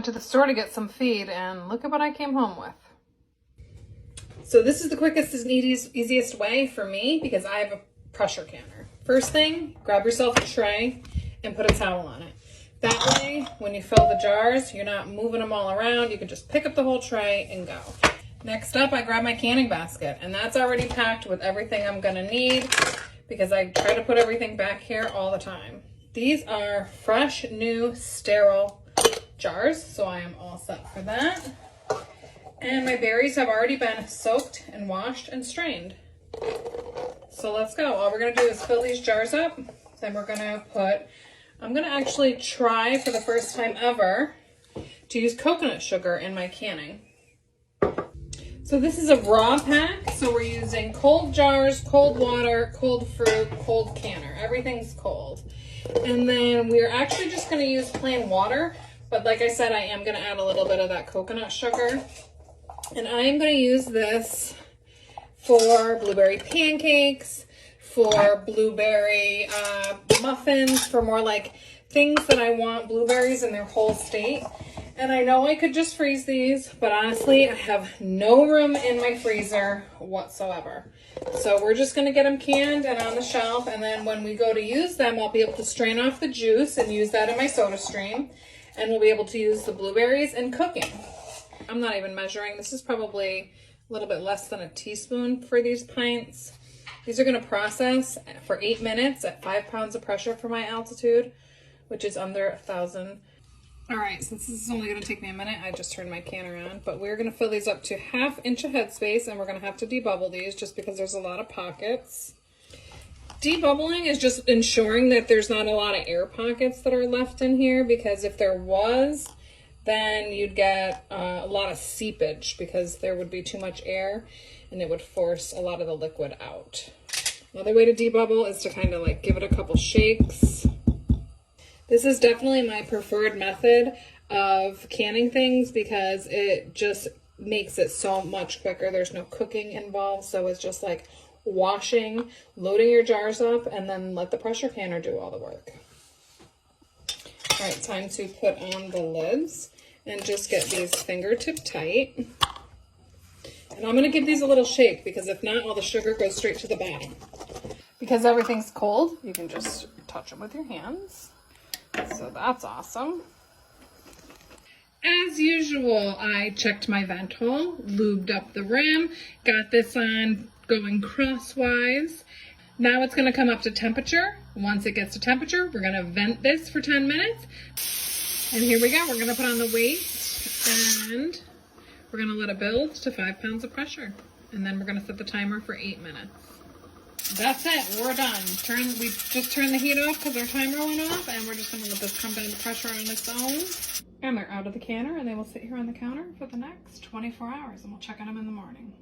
To the store to get some feed, and look at what I came home with. So this is the quickest and easiest way for me because I have a pressure canner. First thing, grab yourself a tray and put a towel on it. That way, when you fill the jars, you're not moving them all around. You can just pick up the whole tray and go. Next up, I grab my canning basket, and that's already packed with everything I'm gonna need because I try to put everything back here all the time. These are fresh, new, sterile jars, so I am all set for that. And my berries have already been soaked and washed and strained. So let's go. All we're gonna do is fill these jars up. Then we're gonna I'm gonna actually try for the first time ever to use coconut sugar in my canning. So this is a raw pack, so we're using cold jars, cold water, cold fruit, cold canner. Everything's cold. And then we're actually just gonna use plain water. But like I said, I am going to add a little bit of that coconut sugar. And I am going to use this for blueberry pancakes, for blueberry muffins, for more like things that I want blueberries in their whole state. And I know I could just freeze these, but honestly, I have no room in my freezer whatsoever. So we're just going to get them canned and on the shelf. And then when we go to use them, I'll be able to strain off the juice and use that in my soda stream. And we'll be able to use the blueberries in cooking. I'm not even measuring. This is probably a little bit less than a teaspoon for these pints. These are going to process for 8 minutes at 5 pounds of pressure for my altitude, which is under 1,000. All right, since this is only going to take me a minute, I just turned my canner on. But we're going to fill these up to 1/2 inch of headspace, and we're going to have to debubble these just because there's a lot of pockets. Debubbling is just ensuring that there's not a lot of air pockets that are left in here, because if there was, then you'd get a lot of seepage because there would be too much air and it would force a lot of the liquid out. Another way to debubble is to kind of like give it a couple shakes. This is definitely my preferred method of canning things because it just makes it so much quicker. There's no cooking involved, so it's just like washing, loading your jars up, and then let the pressure canner do all the work. All right, time to put on the lids and just get these fingertip tight. And I'm gonna give these a little shake because if not, all the sugar goes straight to the bottom. Because everything's cold, you can just touch them with your hands. So that's awesome. As usual, I checked my vent hole, lubed up the rim, got this on going crosswise. Now it's going to come up to temperature. Once it gets to temperature, we're going to vent this for 10 minutes. And here we go. We're going to put on the weight and we're going to let it build to 5 pounds of pressure. And then we're going to set the timer for 8 minutes. That's it. We're done. We just turned the heat off because our timer went off, and we're just going to let this come down to pressure on its own. And they're out of the canner, and they will sit here on the counter for the next 24 hours, and we'll check on them in the morning.